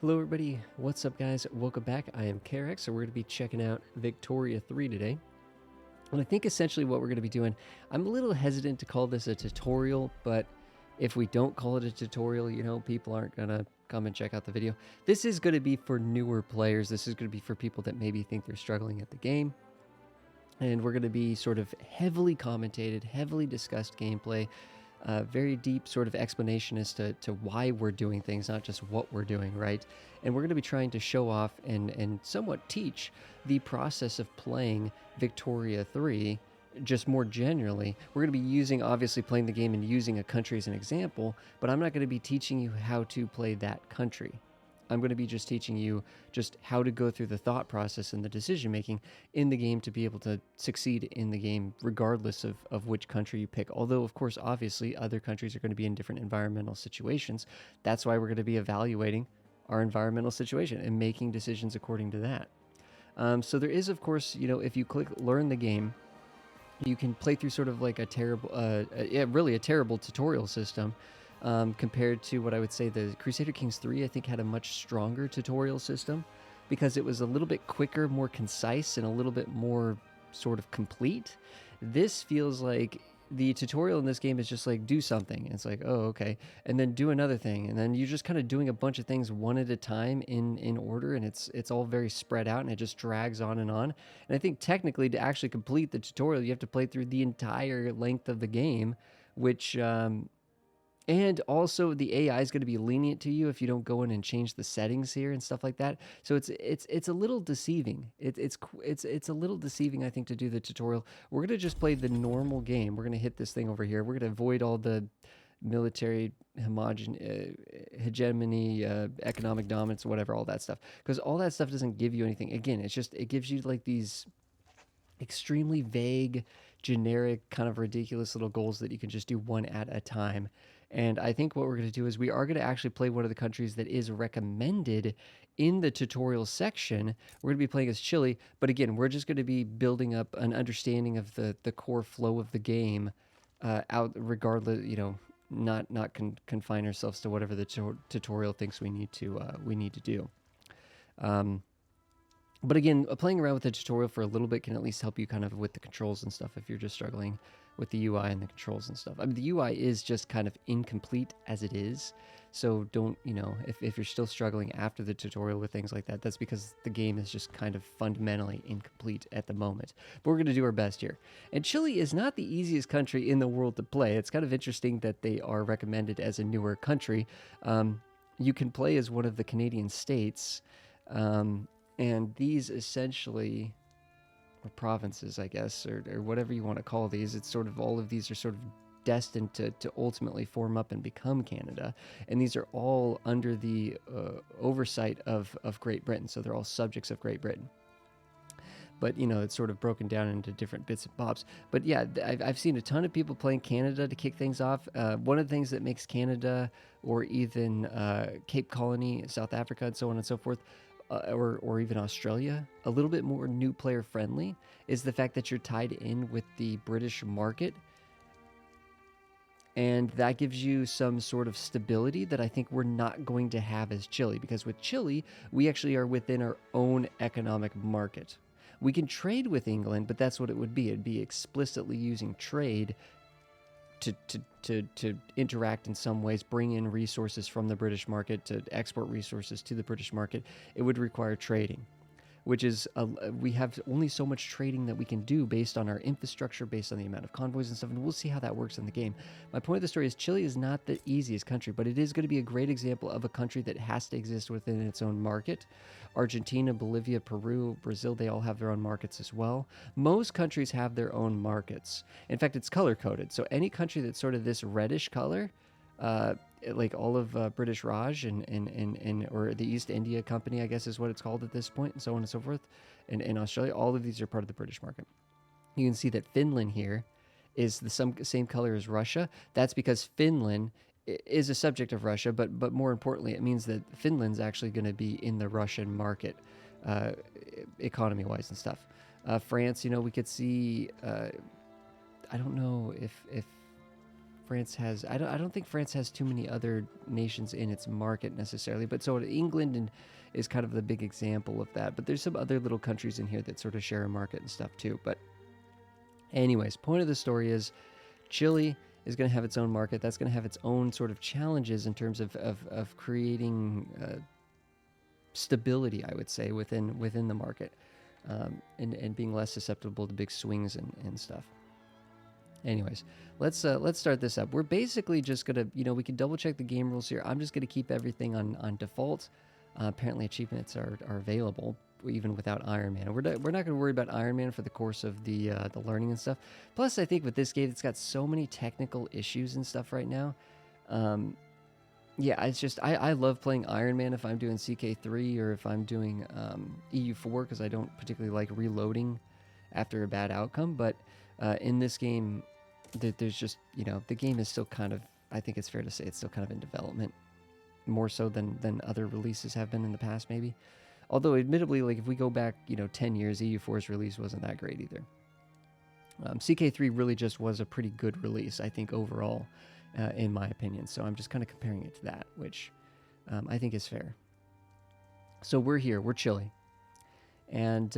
Hello everybody, what's up guys? Welcome back. I am Karex, so we're going to be checking out Victoria 3 today. And I think essentially what we're going to be doing, I'm a little hesitant to call this a tutorial, but if we don't call it a tutorial, people aren't going to come and check out the video. This is going to be for newer players. This is going to be for people that maybe think they're struggling at the game. And we're going to be sort of heavily commentated, heavily discussed gameplay, very deep sort of explanation as to why we're doing things, not just what we're doing, right? And we're going to be trying to show off and somewhat teach the process of playing Victoria 3 just more generally. We're going to be using, obviously, playing the game and using a country as an example, but I'm not going to be teaching you how to play that country. I'm going to be just teaching you just how to go through the thought process and the decision making in the game to be able to succeed in the game regardless of which country you pick. Although, of course, obviously, other countries are going to be in different environmental situations. That's why we're going to be evaluating our environmental situation and making decisions according to that. So there is, of course, if you click learn the game, you can play through sort of like a terrible, really a terrible tutorial system. Compared to what I would say the Crusader Kings 3, I think had a much stronger tutorial system because it was a little bit quicker, more concise, and a little bit more sort of complete. This feels like the tutorial in this game is just like do something. It's like, oh, okay, and then do another thing, and then you're just kind of doing a bunch of things one at a time in order, and it's all very spread out, and it just drags on and on. And I think technically to actually complete the tutorial, you have to play through the entire length of the game, which and also the AI is going to be lenient to you if you don't go in and change the settings here and stuff like that. So it's a little deceiving. It's a little deceiving, I think, to do the tutorial. We're going to just play the normal game. We're going to hit this thing over here. We're going to avoid all the military hegemony, economic dominance, whatever, all that stuff, because all that stuff doesn't give you anything. Again, it gives you like these extremely vague, generic, kind of ridiculous little goals that you can just do one at a time. And I think what we're going to do is we are going to actually play one of the countries that is recommended in the tutorial section. We're going to be playing as Chile, but again, we're just going to be building up an understanding of the core flow of the game out regardless, not confine ourselves to whatever the tutorial thinks we need to do. But again, playing around with the tutorial for a little bit can at least help you kind of with the controls and stuff if you're just struggling with the UI and the controls and stuff. I mean, the UI is just kind of incomplete as it is. So don't, if you're still struggling after the tutorial with things like that, that's because the game is just kind of fundamentally incomplete at the moment. But we're going to do our best here. And Chile is not the easiest country in the world to play. It's kind of interesting that they are recommended as a newer country. You can play as one of the Canadian states. And these essentially, or provinces, I guess, or whatever you want to call these, it's sort of all of these are sort of destined to ultimately form up and become Canada. And these are all under the oversight of Great Britain. So they're all subjects of Great Britain. But, it's sort of broken down into different bits and bobs. But yeah, I've seen a ton of people playing Canada to kick things off. One of the things that makes Canada or even Cape Colony, South Africa, and so on and so forth, or even Australia, a little bit more new player friendly is the fact that you're tied in with the British market. And that gives you some sort of stability that I think we're not going to have as Chile, because with Chile, we actually are within our own economic market. We can trade with England, but that's what it would be. It'd be explicitly using trade to interact in some ways, bring in resources from the British market, to export resources to the British market. It would require trading, which is, we have only so much trading that we can do based on our infrastructure, based on the amount of convoys and stuff, and we'll see how that works in the game. My point of the story is Chile is not the easiest country, but it is going to be a great example of a country that has to exist within its own market. Argentina, Bolivia, Peru, Brazil, they all have their own markets as well. Most countries have their own markets. In fact, it's color-coded, so any country that's sort of this reddish color, like all of British Raj and or the East India Company, I guess is what it's called at this point, and so on and so forth, and in Australia, all of these are part of the British market. You can see that Finland here is the same color as Russia. That's because Finland is a subject of Russia, but more importantly, it means that Finland's actually going to be in the Russian market, economy-wise and stuff. France, we could see, I don't know if France has. I don't think France has too many other nations in its market necessarily. But so England is kind of the big example of that. But there's some other little countries in here that sort of share a market and stuff too. But anyways, point of the story is Chile is going to have its own market. That's going to have its own sort of challenges in terms of creating stability, I would say, within the market, and being less susceptible to big swings and stuff. Anyways, let's start this up. We're basically just gonna, we can double check the game rules here. I'm just gonna keep everything on default. Apparently, achievements are available even without Iron Man. We're not gonna worry about Iron Man for the course of the learning and stuff. Plus, I think with this game, it's got so many technical issues and stuff right now. Yeah, it's just I love playing Iron Man if I'm doing CK3 or if I'm doing EU4 because I don't particularly like reloading after a bad outcome. But in this game, there's just, the game is still kind of, I think it's fair to say it's still kind of in development, more so than other releases have been in the past maybe. Although admittedly, like if we go back, 10 years, EU4's release wasn't that great either. CK3 really just was a pretty good release, I think, overall, in my opinion. So I'm just kind of comparing it to that, which I think is fair. So we're here, we're Chile. And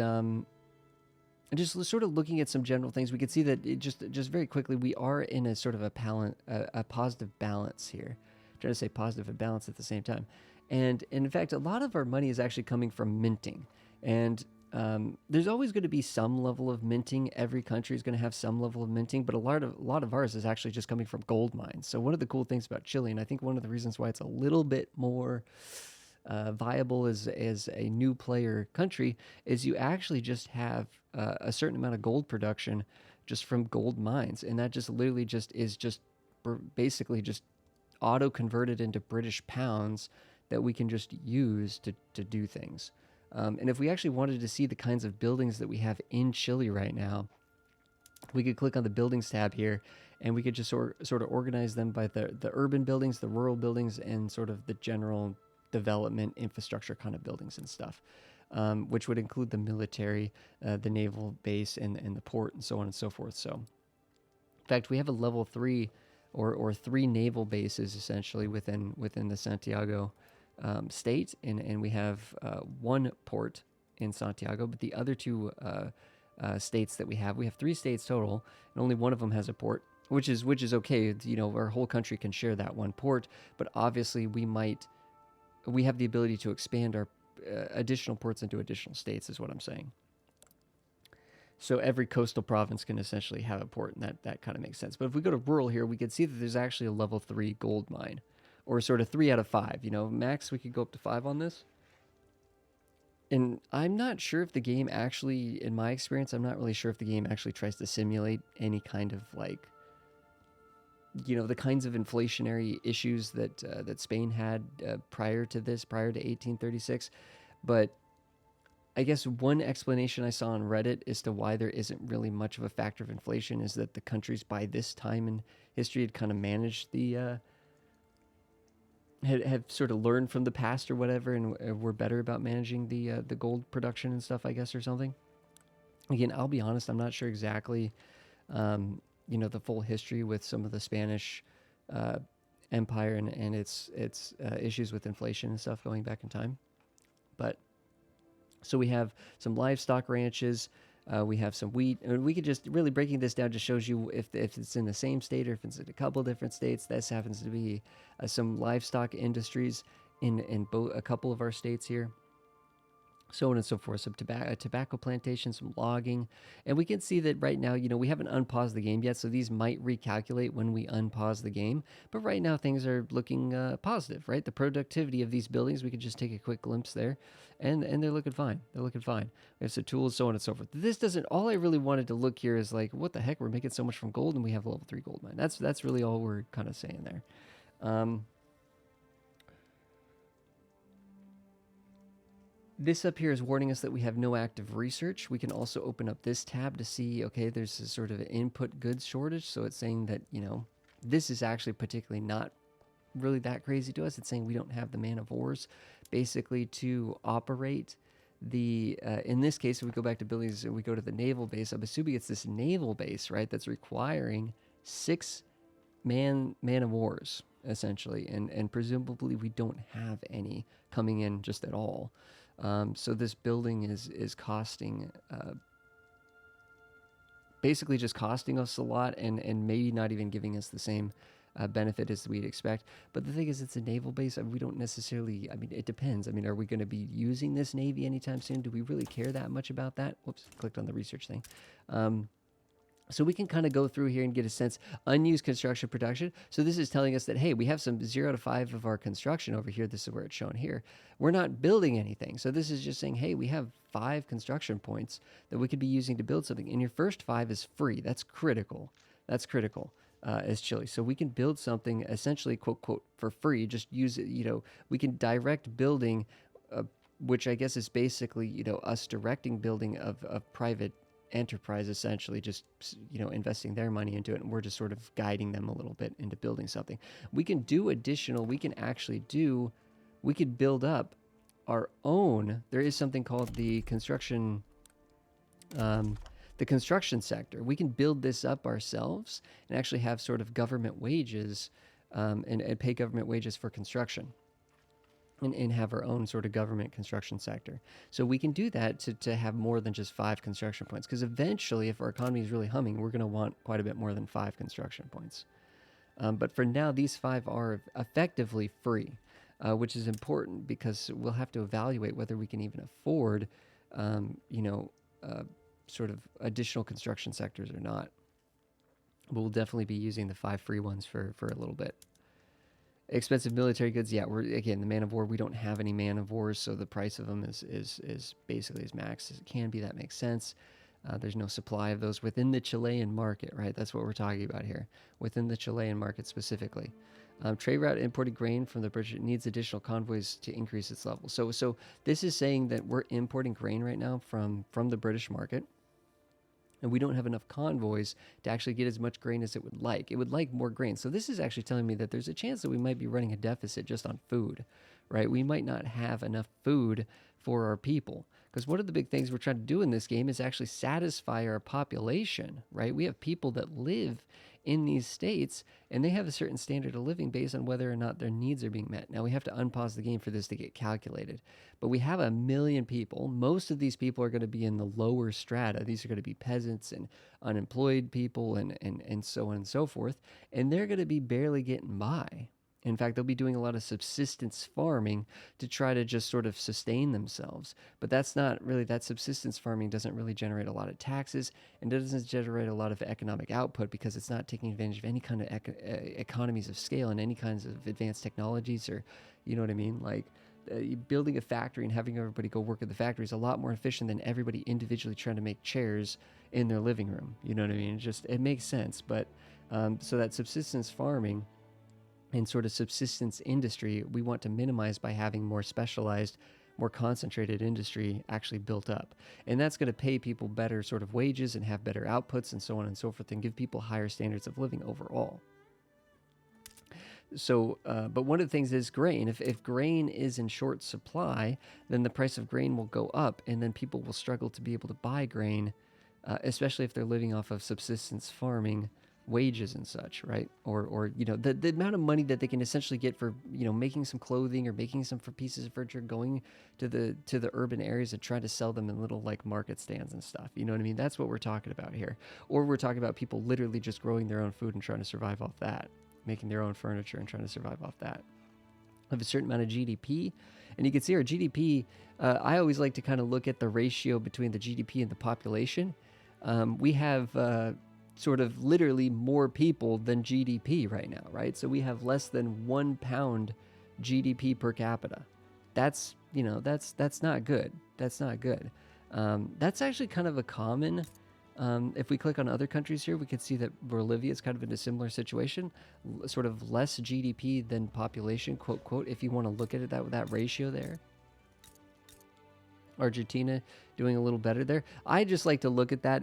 just sort of looking at some general things, we can see that it just very quickly, we are in a sort of a positive balance here. I'm trying to say positive and balance at the same time. And in fact, a lot of our money is actually coming from minting. And there's always going to be some level of minting. Every country is going to have some level of minting, but a lot of ours is actually just coming from gold mines. So one of the cool things about Chile, and I think one of the reasons why it's a little bit more viable as a new player country, is you actually just have a certain amount of gold production just from gold mines, and that just literally is basically just auto converted into British pounds that we can just use to do things. And if we actually wanted to see the kinds of buildings that we have in Chile right now, we could click on the buildings tab here, and we could just sort of organize them by the urban buildings, the rural buildings, and sort of the general development infrastructure kind of buildings and stuff, which would include the military, the naval base, and the port, and so on and so forth. So, in fact, we have a level 3 or 3 naval bases essentially within the Santiago state, and we have 1 port in Santiago, but the other 2 states that we have 3 states total, and only one of them has a port, which is okay. Our whole country can share that 1 port, but obviously we have the ability to expand our additional ports into additional states, is what I'm saying. So every coastal province can essentially have a port, and that kind of makes sense. But if we go to rural here, we can see that there's actually a level 3 gold mine, or sort of 3 out of 5. Max, we could go up to 5 on this. And I'm not sure if the game actually, in my experience, I'm not really sure if the game actually tries to simulate any kind of the kinds of inflationary issues that Spain had prior to 1836. But I guess one explanation I saw on Reddit as to why there isn't really much of a factor of inflation is that the countries by this time in history had kind of managed have sort of learned from the past or whatever, and were better about managing the gold production and stuff, I guess, or something. Again, I'll be honest, I'm not sure exactly, the full history with some of the Spanish empire and its issues with inflation and stuff going back in time. But so we have some livestock ranches, we have some wheat, and we could just really, breaking this down just shows you if it's in the same state or if it's in a couple different states. This happens to be some livestock industries in a couple of our states here, so on and so forth. Some tobacco plantations, some logging, and we can see that right now, we haven't unpaused the game yet, so these might recalculate when we unpause the game. But right now, things are looking positive, right? The productivity of these buildings, we could just take a quick glimpse there, and they're looking fine. They're looking fine. We have some tools, so on and so forth. This doesn't. All I really wanted to look here is like, what the heck? We're making so much from gold, and we have level 3 gold mine. That's really all we're kind of saying there. This up here is warning us that we have no active research. We can also open up this tab to see, okay, there's a sort of an input goods shortage. So it's saying that, this is actually particularly not really that crazy to us. It's saying we don't have the man of wars basically to operate the, in this case, if we go back to Billy's and we go to the naval base, I'm assuming it's this naval base, right, that's requiring 6 man of wars essentially, and presumably we don't have any coming in just at all. So this building is costing basically just costing us a lot, and maybe not even giving us the same benefit as we'd expect. But the thing is, it's a naval base, and we don't necessarily. I mean, it depends. I mean, are we going to be using this navy anytime soon? Do we really care that much about that? Whoops, clicked on the research thing. So we can kind of go through here and get a sense. Unused construction production. So this is telling us that, hey, we have some 0 to 5 of our construction over here. This is where it's shown here. We're not building anything. So this is just saying, hey, we have 5 construction points that we could be using to build something. And your first 5 is free. That's critical. That's critical as Chile. So we can build something essentially, quote, quote, for free. Just use it, we can direct building, which I guess is basically, us directing building of private enterprise, essentially just investing their money into it, and we're just sort of guiding them a little bit into building something. We can do additional, we could build up our own. There is something called the construction sector. We can build this up ourselves and actually have sort of government wages, and pay government wages for construction, and have our own sort of government construction sector. So we can do that to have more than just 5 construction points, because eventually, if our economy is really humming, we're going to want quite a bit more than 5 construction points. But for now, these 5 are effectively free, which is important because we'll have to evaluate whether we can even afford, sort of additional construction sectors or not. But we'll definitely be using the 5 free ones for a little bit. Expensive military goods, yeah. We're again the man of war. We don't have any man of wars, so the price of them is basically as max as it can be. That makes sense. There's no supply of those within the Chilean market, right? That's what we're talking about here, within the Chilean market specifically. Trade route imported grain from the British needs additional convoys to increase its level. So this is saying that we're importing grain right now from the British market, and we don't have enough convoys to actually get as much grain as it would like. It would like more grain. So this is actually telling me that there's a chance that we might be running a deficit just on food, right? We might not have enough food for our people. Because one of the big things we're trying to do in this game is actually satisfy our population, right? We have people that live in these states, and they have a certain standard of living based on whether or not their needs are being met. Now, we have to unpause the game for this to get calculated. But we have 1 million people. Most of these people are going to be in the lower strata. These are going to be peasants and unemployed people and so on and so forth. And they're going to be barely getting by. In fact, they'll be doing a lot of subsistence farming to try to just sort of sustain themselves. But that's not really, that subsistence farming doesn't really generate a lot of taxes, and it doesn't generate a lot of economic output because it's not taking advantage of any kind of economies of scale and any kinds of advanced technologies, or, you know what I mean? Like, building a factory and having everybody go work at the factory is a lot more efficient than everybody individually trying to make chairs in their living room. You know what I mean? It makes sense. But so that subsistence farming and sort of subsistence industry, we want to minimize by having more specialized, more concentrated industry actually built up. And that's going to pay people better sort of wages and have better outputs and so on and so forth, and give people higher standards of living overall. So, but one of the things is grain. If grain is in short supply, then the price of grain will go up, and then people will struggle to be able to buy grain, especially if they're living off of subsistence farming wages and such, right? Or the amount of money that they can essentially get for making some clothing or making some for pieces of furniture, going to the urban areas and trying to sell them in little like market stands and stuff. You know what I mean? That's what we're talking about here. Or we're talking about people literally just growing their own food and trying to survive off that, making their own furniture and trying to survive off that. Of a certain amount of GDP, and you can see our GDP. I always like to kind of look at the ratio between the GDP and the population. We have sort of literally more people than GDP right now, right? So we have less than 1 pound GDP per capita. That's not good. That's not good. That's actually kind of a common. If we click on other countries here, we can see that Bolivia is kind of in a similar situation, sort of less GDP than population, quote, quote, if you want to look at it that ratio there. Argentina doing a little better there. I just like to look at that.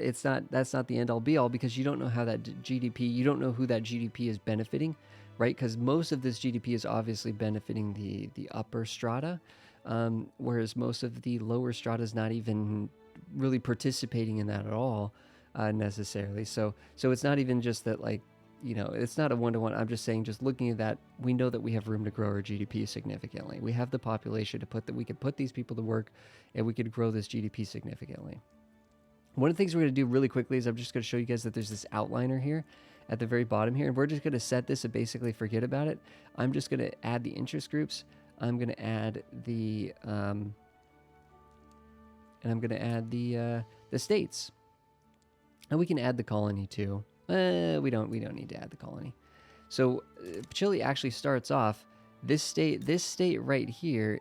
That's not the end all be all, because you don't know how that GDP, you don't know who that GDP is benefiting, right? Because most of this GDP is obviously benefiting the upper strata, whereas most of the lower strata is not even really participating in that at all, necessarily. So it's not even just that, like, it's not a one-to-one. I'm just saying, just looking at that, we know that we have room to grow our GDP significantly. We have the population to put that we could put these people to work, and we could grow this GDP significantly. One of the things we're going to do really quickly is I'm just going to show you guys that there's this outliner here at the very bottom here, and we're just going to set this and basically forget about it. I'm just going to add the interest groups. I'm going to add the and I'm going to add the states, and we can add the colony too. We don't need to add the colony. So Chile actually starts off this state right here,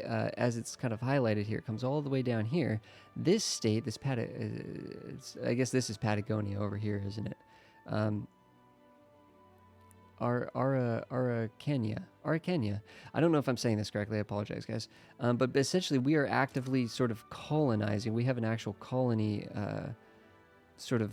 as it's kind of highlighted here, comes all the way down here. This state, I guess this is Patagonia over here, isn't it? Araucania. I don't know if I'm saying this correctly. I apologize, guys. But essentially, we are actively sort of colonizing. We have an actual colony sort of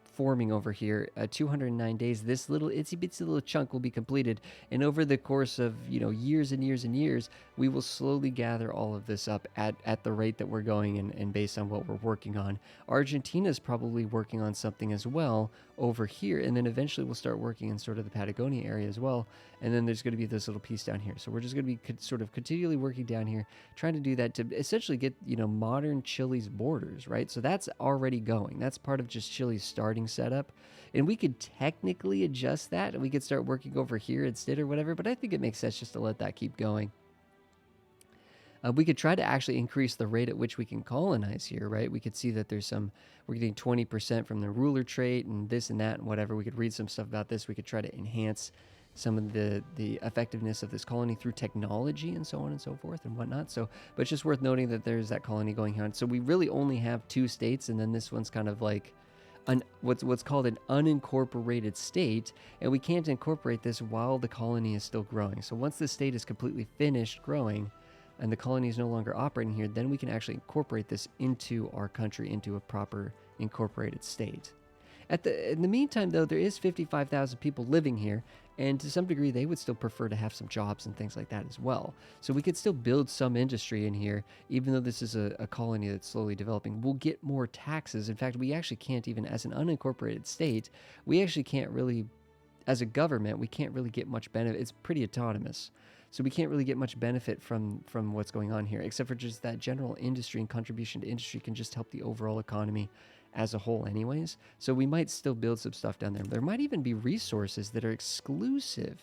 forming over here. 209 days, this little itsy bitsy little chunk will be completed, and over the course of years and years and years, we will slowly gather all of this up at the rate that we're going, and based on what we're working on. Argentina's probably working on something as well over here, and then eventually we'll start working in sort of the Patagonia area as well, and then there's going to be this little piece down here. So we're just going to be sort of continually working down here, trying to do that to essentially get modern Chile's borders, right? So that's already going. That's part of just Chile's starting setup, and we could technically adjust that, and we could start working over here instead or whatever, but I think it makes sense just to let that keep going. We could try to actually increase the rate at which we can colonize here, right? We could see that we're getting 20% from the ruler trait and this and that and whatever. We could read some stuff about this. We could try to enhance some of the effectiveness of this colony through technology and so on and so forth and whatnot. So, but it's just worth noting that there's that colony going on. So we really only have 2 states, and then this one's kind of like what's called an unincorporated state, and we can't incorporate this while the colony is still growing. So once the state is completely finished growing and the colony is no longer operating here, then we can actually incorporate this into our country, into a proper incorporated state. In the meantime, though, there is 55,000 people living here, and to some degree, they would still prefer to have some jobs and things like that as well. So we could still build some industry in here, even though this is a colony that's slowly developing. We'll get more taxes. In fact, we actually can't even, as an unincorporated state, we actually can't really, as a government, we can't really get much benefit. It's pretty autonomous. So we can't really get much benefit from what's going on here, except for just that general industry and contribution to industry can just help the overall economy as a whole anyways. So we might still build some stuff down there. There might even be resources that are exclusive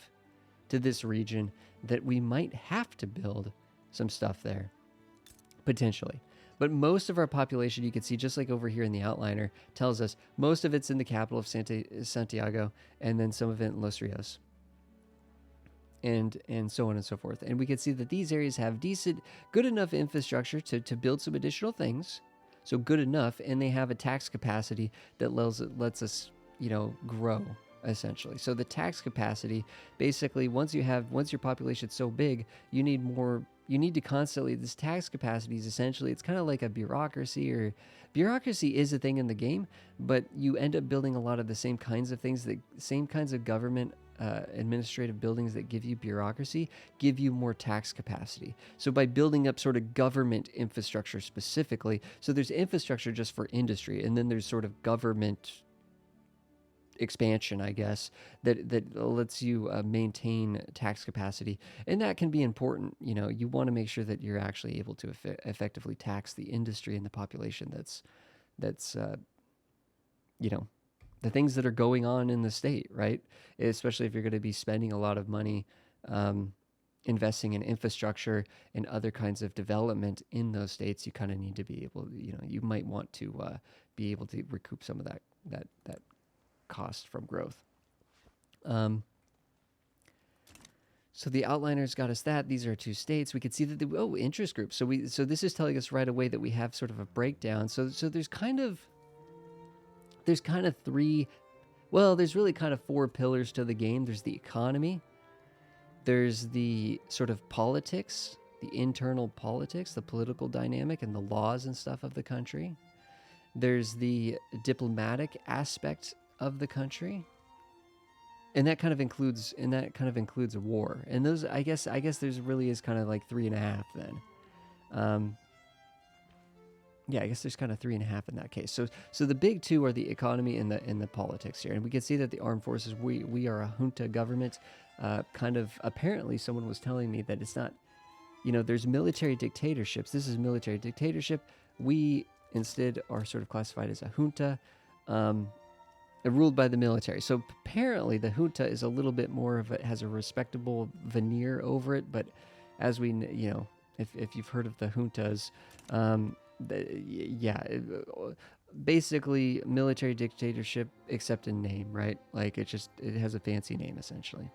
to this region that we might have to build some stuff there, potentially. But most of our population, you can see just like over here in the outliner, tells us most of it's in the capital of Santiago, and then some of it in Los Rios. And so on and so forth. And we can see that these areas have good enough infrastructure to build some additional things. So good enough, and they have a tax capacity that lets us, grow, essentially. So the tax capacity, basically, once your population's so big, you need to constantly, this tax capacity is essentially, it's kind of like a bureaucracy is a thing in the game, but you end up building a lot of the same kinds of things, same kinds of government administrative buildings that give you bureaucracy, give you more tax capacity. So by building up sort of government infrastructure specifically, so there's infrastructure just for industry, and then there's sort of government expansion, I guess, that lets you maintain tax capacity. And that can be important. You want to make sure that you're actually able to effectively tax the industry and the population that's the things that are going on in the state, right? Especially if you're going to be spending a lot of money investing in infrastructure and other kinds of development in those states, you kind of need to be able, you might want to be able to recoup some of that cost from growth. So the outliner's got us that. These are 2 states. We could see that interest groups. So this is telling us right away that we have sort of a breakdown. So there's kind of 3, there's really kind of 4 pillars to the game. There's the economy, there's the sort of politics, the internal politics, the political dynamic and the laws and stuff of the country. There's the diplomatic aspect of the country. And that kind of includes a war. And those, I guess there's really is kind of like 3.5 then. Yeah, I guess there's kind of three and a half in that case. So the big two are the economy and the politics here, and we can see that the armed forces, we are a junta government. Kind of apparently, someone was telling me that it's not. There's military dictatorships. This is military dictatorship. We instead are sort of classified as a junta, ruled by the military. So apparently, the junta is a little bit more of it has a respectable veneer over it. But as we, if you've heard of the juntas, yeah, basically military dictatorship except in name, right? Like it has a fancy name essentially.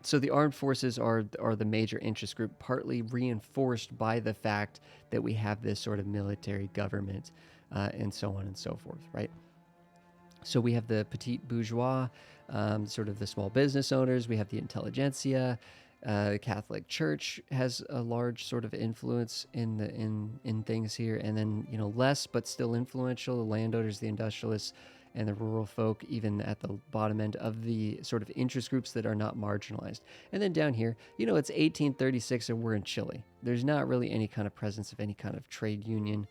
So the armed forces are the major interest group, partly reinforced by the fact that we have this sort of military government, and so on and so forth, right? So we have the petit bourgeois, sort of the small business owners. We have the intelligentsia. The Catholic Church has a large sort of influence in things here, and then less but still influential, the landowners, the industrialists, and the rural folk, even at the bottom end of the sort of interest groups that are not marginalized. And then down here, it's 1836 and we're in Chile. There's not really any kind of presence of any kind of trade union.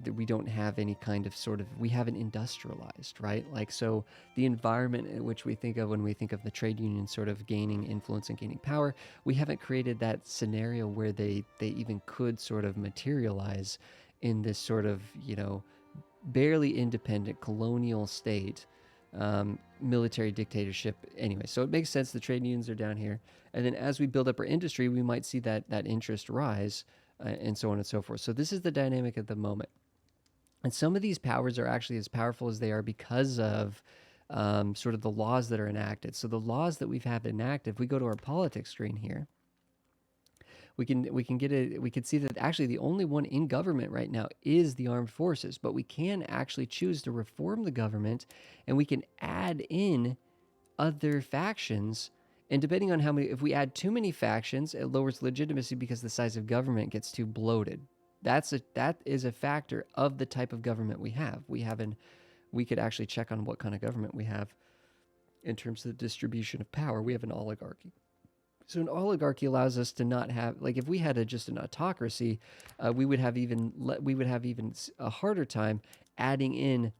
That we don't have any kind of we haven't industrialized, right? Like, so the environment in which we think of when we think of the trade union sort of gaining influence and gaining power, we haven't created that scenario where they even could sort of materialize in this sort of, barely independent colonial state, military dictatorship anyway. So it makes sense the trade unions are down here. And then as we build up our industry, we might see that interest rise, and so on and so forth. So this is the dynamic at the moment. And some of these powers are actually as powerful as they are because of sort of the laws that are enacted. So the laws that we've had enacted, if we go to our politics screen here, we can see that actually the only one in government right now is the armed forces, but we can actually choose to reform the government, and we can add in other factions. And depending on how many, if we add too many factions, it lowers legitimacy because the size of government gets too bloated. That is a factor of the type of government we have. We could actually check on what kind of government we have in terms of the distribution of power. We have an oligarchy. So an oligarchy allows us to not have, like, if we had just an autocracy, we would have even a harder time adding in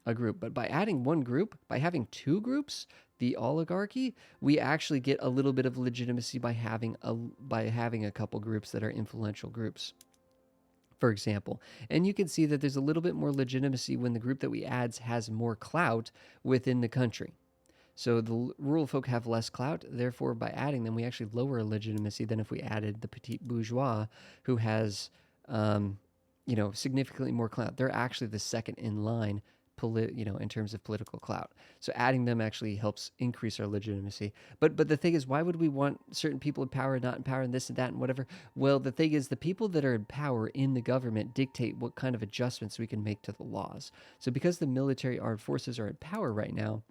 a group. But by adding one group, by having two groups, the oligarchy, we actually get a little bit of legitimacy by having a couple groups that are influential groups, for example. And you can see that there's a little bit more legitimacy when the group that we add has more clout within the country. So the rural folk have less clout, therefore by adding them, we actually lower legitimacy than if we added the petit bourgeois, who has, significantly more clout. They're actually the second in line, in terms of political clout. So adding them actually helps increase our legitimacy. But the thing is, why would we want certain people in power, not in power, and this and that and whatever? Well, the thing is, the people that are in power in the government dictate what kind of adjustments we can make to the laws. So because the military armed forces are in power right now,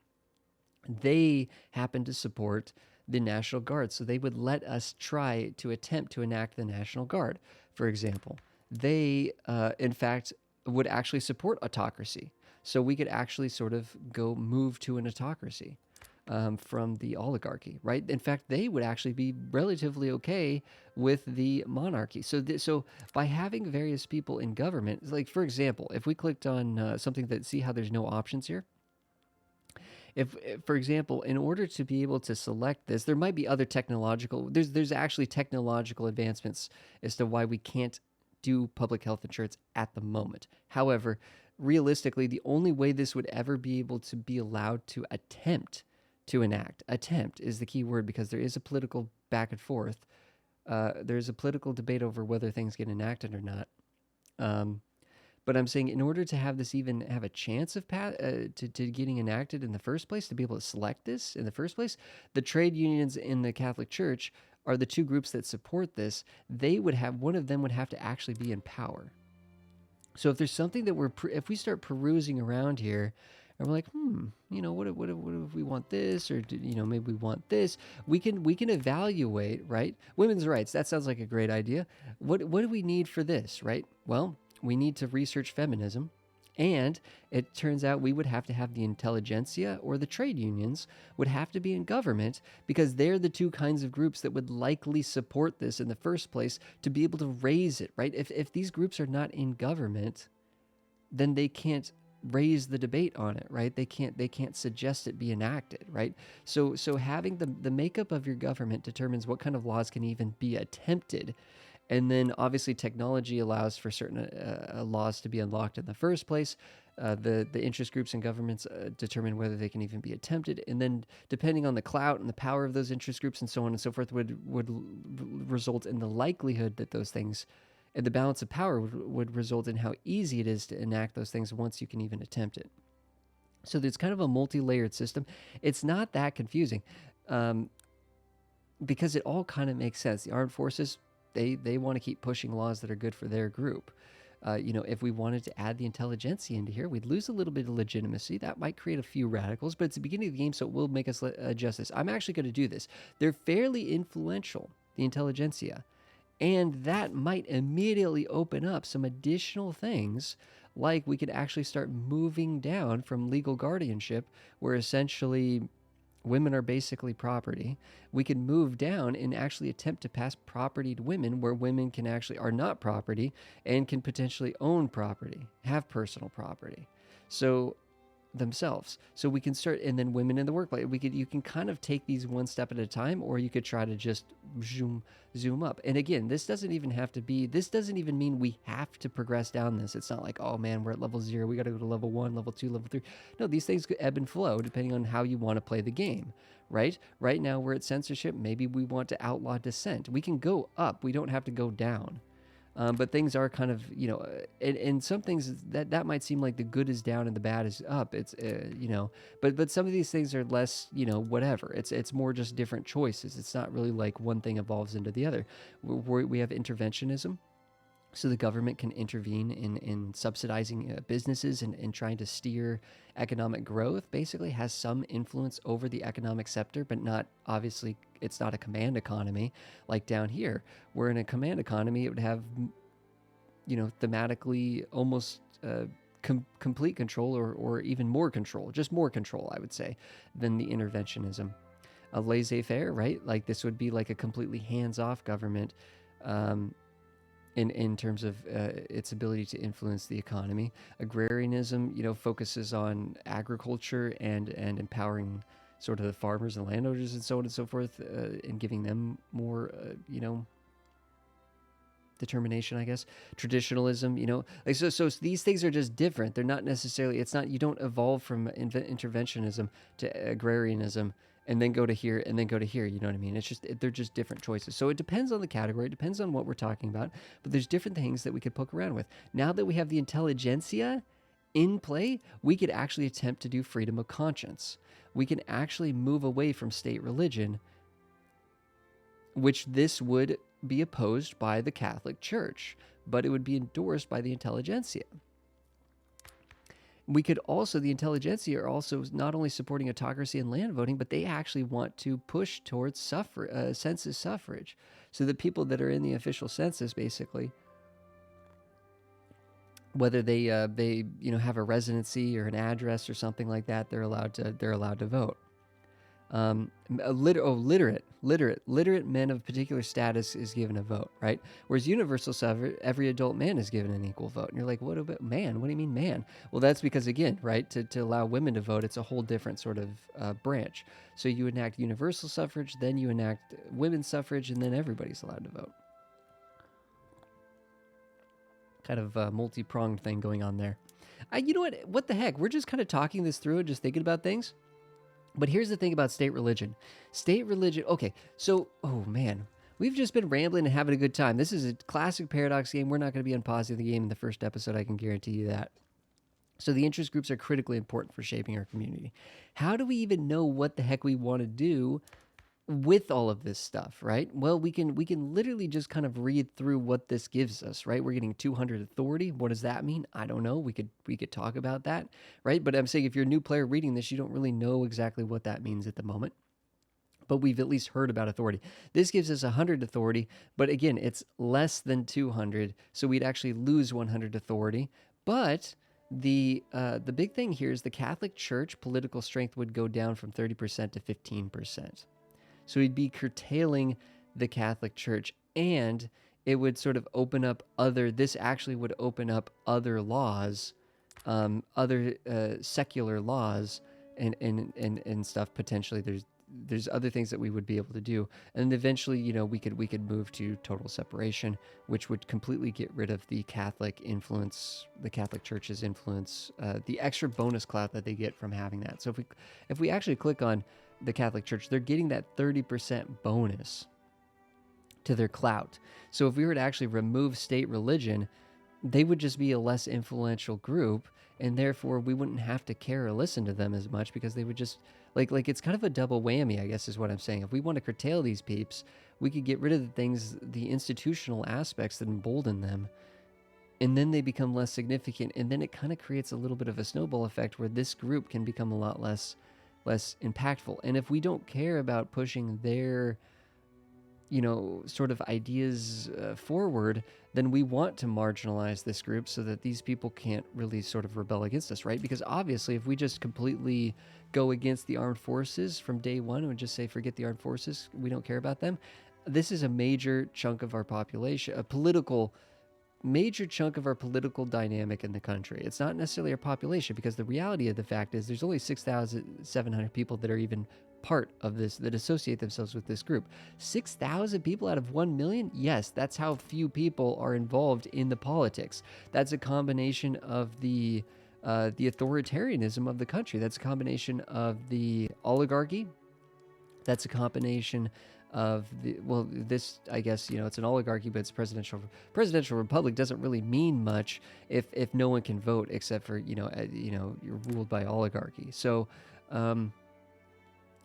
they happen to support the National Guard. So they would let us try to attempt to enact the National Guard, for example. They, in fact, would actually support autocracy. So we could actually sort of move to an autocracy from the oligarchy, right? In fact, they would actually be relatively okay with the monarchy. So by having various people in government, like, for example, if we clicked on something that, see how there's no options here? If, for example, in order to be able to select this, there might be other there's actually technological advancements as to why we can't do public health insurance at the moment. However, realistically, the only way this would ever be able to be allowed to attempt is the key word, because there is a political back and forth. There's a political debate over whether things get enacted or not. But I'm saying, in order to have this even have a chance of to getting enacted in the first place, to be able to select this in the first place, the trade unions in the Catholic Church are the two groups that support this. One of them would have to actually be in power. So if there's something that if we start perusing around here, and we're like, what if we want this, or maybe we want this, we can evaluate, right? Women's rights, that sounds like a great idea. What do we need for this, right? Well, we need to research feminism, And it turns out we would have to have the intelligentsia or the trade unions would have to be in government because they're the two kinds of groups that would likely support this in the first place to be able to raise it, right? If these groups are not in government, then they can't raise the debate on it, right? They can't suggest it be enacted, right? So having the makeup of your government determines what kind of laws can even be attempted. And then obviously technology allows for certain laws to be unlocked in the first place. The interest groups and governments determine whether they can even be attempted. And then depending on the clout and the power of those interest groups and so on and so forth would result in the likelihood that those things and the balance of power would result in how easy it is to enact those things once you can even attempt it. So there's kind of a multi-layered system. It's not that confusing because it all kind of makes sense. The armed forces, they want to keep pushing laws that are good for their group. If we wanted to add the intelligentsia into here, we'd lose a little bit of legitimacy. That might create a few radicals, but it's the beginning of the game, so it will make us adjust this. I'm actually going to do this. They're fairly influential, the intelligentsia, and that might immediately open up some additional things, like we could actually start moving down from legal guardianship, where essentially women are basically property. We can move down and actually attempt to pass property to women, where women can actually are not property and can potentially own property, have personal property. So themselves. So we can start, and then women in the workplace. You can kind of take these one step at a time, or you could try to just zoom up. And again, this doesn't even mean we have to progress down this. It's not like, oh man, we're at level 0, we got to go to level 1, level 2, level 3. No, these things could ebb and flow depending on how you want to play the game, right? Right now we're at censorship. Maybe we want to outlaw dissent. We can go up. We don't have to go down. But things are kind of, and some things that might seem like the good is down and the bad is up. It's, but some of these things are less, whatever. It's more just different choices. It's not really like one thing evolves into the other. We have interventionism. So the government can intervene in subsidizing businesses and trying to steer economic growth, basically has some influence over the economic sector, but not, obviously, it's not a command economy like down here. Where in a command economy, it would have, thematically almost complete control or even more control, just more control, I would say, than the interventionism. A laissez-faire, right? Like this would be like a completely hands-off government, in terms of its ability to influence the economy. Agrarianism, focuses on agriculture and empowering sort of the farmers and landowners and so on and so forth, and giving them more, determination, I guess. Traditionalism, so these things are just different. They're not necessarily, you don't evolve from interventionism to agrarianism and then go to here and then go to here. You know what I mean? They're just different choices. So it depends on the category. It depends on what we're talking about. But there's different things that we could poke around with. Now that we have the intelligentsia in play, we could actually attempt to do freedom of conscience. We can actually move away from state religion, which this would be opposed by the Catholic Church, but it would be endorsed by the intelligentsia. We could also, the intelligentsia are also not only supporting autocracy and land voting, but they actually want to push towards census suffrage. So the people that are in the official census, basically, whether they have a residency or an address or something like that, they're allowed to vote. Literate men of particular status is given a vote, right? Whereas universal suffrage, every adult man is given an equal vote. And you're like, what about man? What do you mean man? Well, that's because, again, right, to allow women to vote, it's a whole different sort of branch. So you enact universal suffrage, then you enact women's suffrage, and then everybody's allowed to vote. Kind of a multi-pronged thing going on there. You know what the heck? We're just kind of talking this through and just thinking about things. But here's the thing about state religion. Okay, so, oh man, we've just been rambling and having a good time. This is a classic paradox game. We're not going to be unpausing the game in the first episode, I can guarantee you that. So the interest groups are critically important for shaping our community. How do we even know what the heck we want to do with all of this stuff, right? Well, we can literally just kind of read through what this gives us, right? We're getting 200 authority. What does that mean? I don't know. We could talk about that, right? But I'm saying if you're a new player reading this, you don't really know exactly what that means at the moment. But we've at least heard about authority. This gives us 100 authority, but again, it's less than 200, so we'd actually lose 100 authority. But the big thing here is the Catholic Church political strength would go down from 30% to 15%. So he'd be curtailing the Catholic Church, and it would sort of open up this actually would open up other laws, other secular laws and stuff potentially. There's other things that we would be able to do, and eventually, we could move to total separation, which would completely get rid of the Catholic influence, the Catholic Church's influence, the extra bonus clout that they get from having that. So if we actually click on the Catholic Church, they're getting that 30% bonus to their clout. So if we were to actually remove state religion, they would just be a less influential group, and therefore we wouldn't have to care or listen to them as much, because they would just like it's kind of a double whammy, I guess is what I'm saying. If we want to curtail these peeps, we could get rid of the things, the institutional aspects that embolden them, and then they become less significant, and then it kind of creates a little bit of a snowball effect where this group can become a lot less impactful. And if we don't care about pushing their sort of ideas forward, then we want to marginalize this group so that these people can't really sort of rebel against us, right? Because obviously, if we just completely go against the armed forces from day one and just say, forget the armed forces, we don't care about them, this is a major chunk of our population, major chunk of our political dynamic in the country. It's not necessarily our population, because the reality of the fact is there's only 6,700 people that are even part of this, that associate themselves with this group. 6,000 people out of 1 million? Yes, that's how few people are involved in the politics. That's a combination of the authoritarianism of the country. That's a combination of the oligarchy. That's a combination of this, I guess, it's an oligarchy, but it's presidential republic. Doesn't really mean much if no one can vote, except for you're ruled by oligarchy. So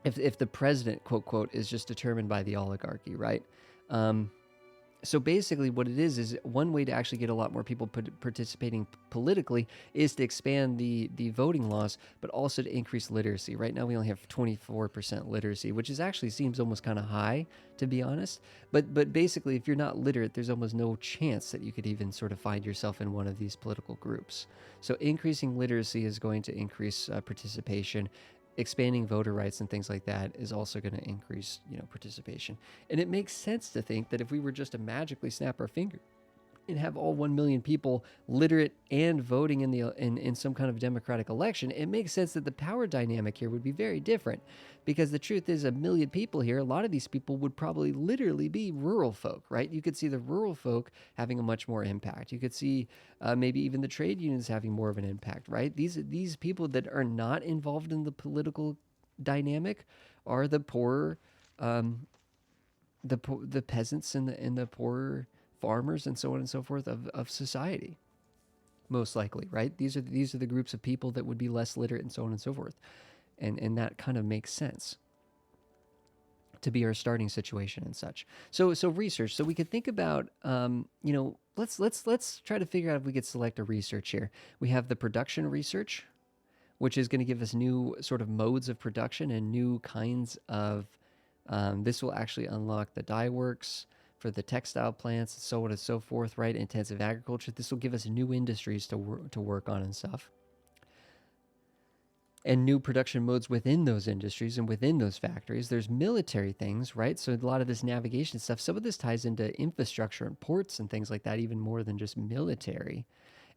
if the president, quote quote, is just determined by the oligarchy, right? So basically what it is one way to actually get a lot more people participating politically is to expand the voting laws, but also to increase literacy. Right now we only have 24% literacy, which actually seems almost kind of high, to be honest. But basically, if you're not literate, there's almost no chance that you could even sort of find yourself in one of these political groups. So increasing literacy is going to increase participation. Expanding voter rights and things like that is also going to increase, participation. And it makes sense to think that if we were just to magically snap our finger and have all 1 million people literate and voting in some kind of democratic election, it makes sense that the power dynamic here would be very different. Because the truth is, 1 million people here, a lot of these people would probably literally be rural folk, right? You could see the rural folk having a much more impact. You could see maybe even the trade unions having more of an impact, right? These people that are not involved in the political dynamic are the poorer, the peasants and the poorer farmers and so on and so forth of society, most likely, right? These are the groups of people that would be less literate and so on and so forth. And that kind of makes sense to be our starting situation and such. So research. So we could think about, let's try to figure out if we could select a research here. We have the production research, which is going to give us new sort of modes of production and new kinds of, this will actually unlock the dye works for the textile plants and so on and so forth, right? Intensive agriculture. This will give us new industries to work on and stuff. And new production modes within those industries and within those factories. There's military things, right? So a lot of this navigation stuff, some of this ties into infrastructure and ports and things like that, even more than just military.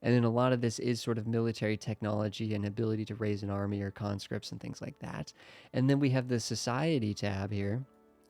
And then a lot of this is sort of military technology and ability to raise an army or conscripts and things like that. And then we have the society tab here,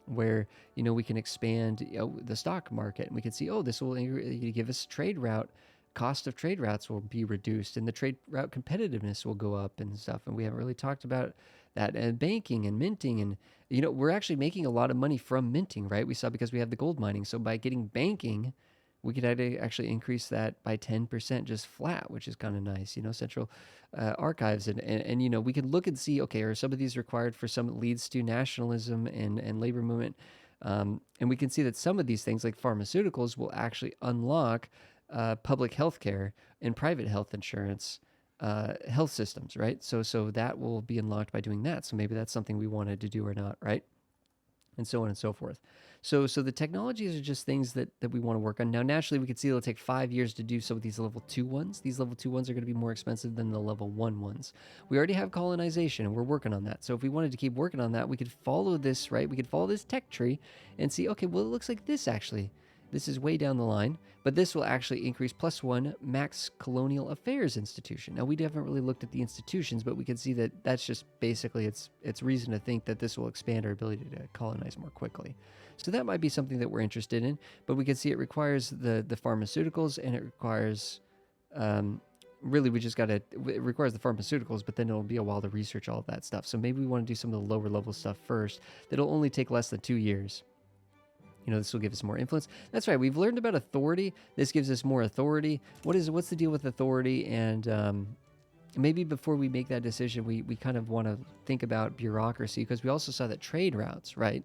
where we can expand the stock market, and we can see, this will give us trade route. Cost of trade routes will be reduced, and the trade route competitiveness will go up and stuff. And we haven't really talked about that. And banking and minting, and we're actually making a lot of money from minting, right? We saw, because we have the gold mining. So by getting banking, we could actually increase that by 10% just flat, which is kind of nice. Central archives, and we can look and see, okay, are some of these required for some leads to nationalism and labor movement, and we can see that some of these things, like pharmaceuticals, will actually unlock public health care and private health insurance health systems, right? So that will be unlocked by doing that. So maybe that's something we wanted to do or not, right? and so on and so forth. So the technologies are just things that we want to work on. Now, naturally, we could see it'll take 5 years to do some of these level 2 ones. These level 2 ones are going to be more expensive than the level 1 ones. We already have colonization, and we're working on that. So if we wanted to keep working on that, we could follow this, right? We could follow this tech tree and see, okay, well, it looks like this actually. This is way down the line, but this will actually increase +1 max colonial affairs institution. Now, we haven't really looked at the institutions, but we can see that that's just basically it's reason to think that this will expand our ability to colonize more quickly. So that might be something that we're interested in, but we can see it requires the pharmaceuticals, and it requires really we just got to, it requires the pharmaceuticals, but then it'll be a while to research all of that stuff. So maybe we want to do some of the lower level stuff first. That'll only take less than 2 years. This will give us more influence. That's right. We've learned about authority. This gives us more authority. What's the deal with authority? And maybe before we make that decision, we kind of want to think about bureaucracy, because we also saw that trade routes, right,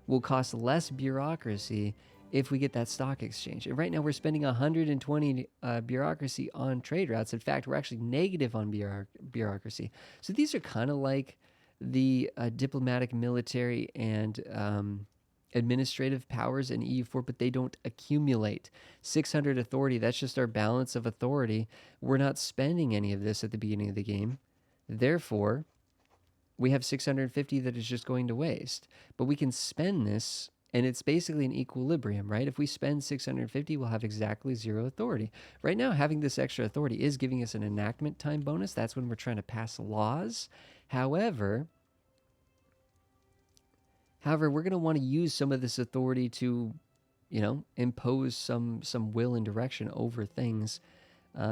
will cost less bureaucracy if we get that stock exchange. And right now we're spending 120 bureaucracy on trade routes. In fact, we're actually negative on bureaucracy. So these are kind of like the diplomatic, military, and administrative powers in EU4, but they don't accumulate. 600 authority, that's just our balance of authority. We're not spending any of this at the beginning of the game. Therefore, we have 650 that is just going to waste. But we can spend this, and it's basically an equilibrium, right? If we spend 650, we'll have exactly 0 authority. Right now, having this extra authority is giving us an enactment time bonus. That's when we're trying to pass laws. However, we're going to want to use some of this authority to, impose some will and direction over things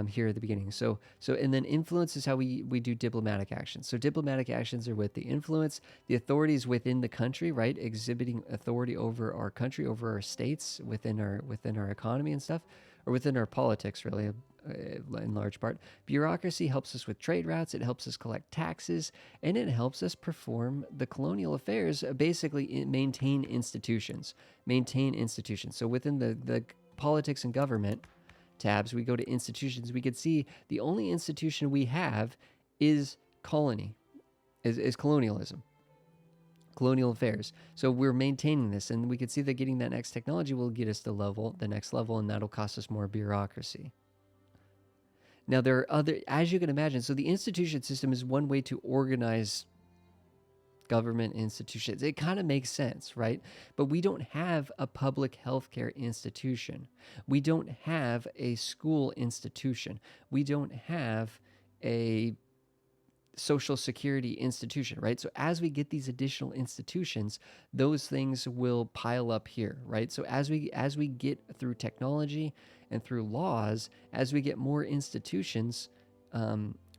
here at the beginning. So and then influence is how we do diplomatic actions. So diplomatic actions are with the influence, the authorities within the country, right? Exhibiting authority over our country, over our states, within our economy and stuff, or within our politics, really, in large part. Bureaucracy helps us with trade routes. It helps us collect taxes, and it helps us perform the colonial affairs, basically maintain institutions. So within the politics and government tabs, we go to institutions. We could see the only institution we have is colonialism, colonial affairs. So we're maintaining this, and we could see that getting that next technology will get us the next level, and that'll cost us more bureaucracy. Now, there are other, as you can imagine, so the institution system is one way to organize government institutions. It kind of makes sense, right? But we don't have a public healthcare institution. We don't have a school institution. We don't have a social security institution, right? So as we get these additional institutions, those things will pile up here, right? So as we get through technology and through laws, as we get more institutions,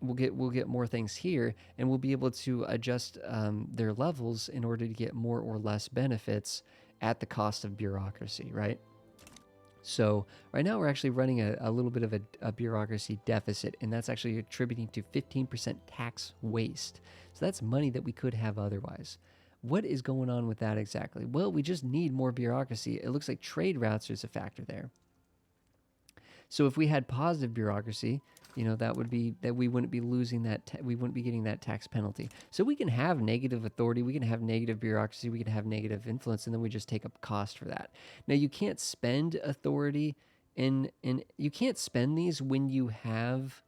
we'll get more things here, and we'll be able to adjust their levels in order to get more or less benefits at the cost of bureaucracy, right? So right now we're actually running a little bit of a bureaucracy deficit, and that's actually attributing to 15% tax waste. So that's money that we could have otherwise. What is going on with that exactly? Well, we just need more bureaucracy. It looks like trade routes is a factor there. So if we had positive bureaucracy, that would be that we wouldn't be losing that, we wouldn't be getting that tax penalty. So we can have negative authority, we can have negative bureaucracy, we can have negative influence, and then we just take up cost for that. Now, you can't spend authority and you can't spend these when you have,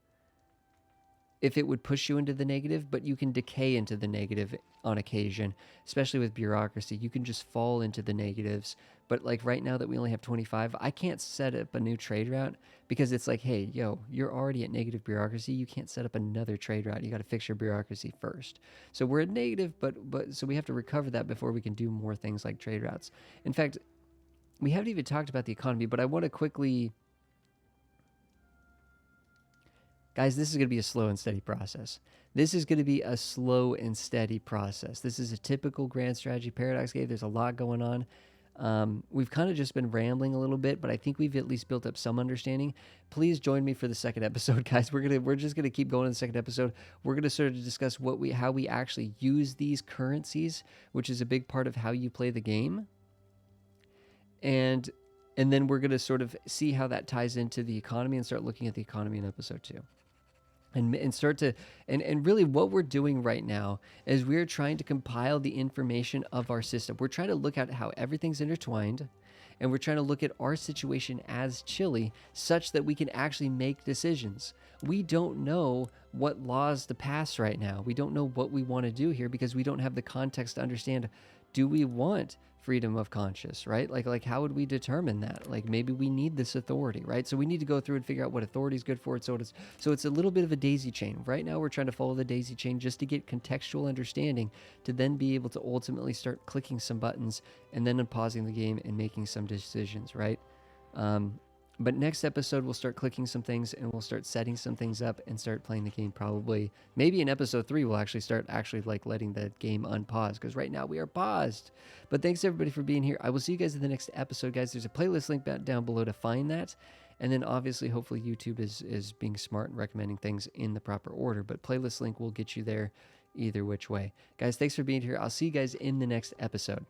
if it would push you into the negative, but you can decay into the negative on occasion, especially with bureaucracy. You can just fall into the negatives. But like right now that we only have 25, I can't set up a new trade route because it's like, hey, you're already at negative bureaucracy. You can't set up another trade route. You got to fix your bureaucracy first. So we're at negative, but so we have to recover that before we can do more things like trade routes. In fact, we haven't even talked about the economy, but I want to quickly, guys, this is going to be a slow and steady process. This is a typical grand strategy paradox game. There's a lot going on. We've kind of just been rambling a little bit, but I think we've at least built up some understanding. Please join me for the second episode, guys. We're just gonna keep going in the second episode. We're gonna sort of discuss how we actually use these currencies, which is a big part of how you play the game, and then we're gonna sort of see how that ties into the economy and start looking at the economy in episode 2. and start to and really what we're doing right now is we're trying to compile the information of our system. We're trying to look at how everything's intertwined, and we're trying to look at our situation as Chile such that we can actually make decisions. We don't know what laws to pass right now. We don't know what we want to do here because we don't have the context to understand, do we want freedom of conscience, right? Like how would we determine that? Like maybe we need this authority, right? So we need to go through and figure out what authority is good for it. So it's a little bit of a daisy chain. Right now we're trying to follow the daisy chain just to get contextual understanding to then be able to ultimately start clicking some buttons and then pausing the game and making some decisions, right? But next episode, we'll start clicking some things and we'll start setting some things up and start playing the game probably. Maybe in episode 3, we'll actually start like letting the game unpause because right now we are paused. But thanks everybody for being here. I will see you guys in the next episode, guys. There's a playlist link down below to find that. And then obviously, hopefully YouTube is being smart and recommending things in the proper order. But playlist link will get you there either which way. Guys, thanks for being here. I'll see you guys in the next episode.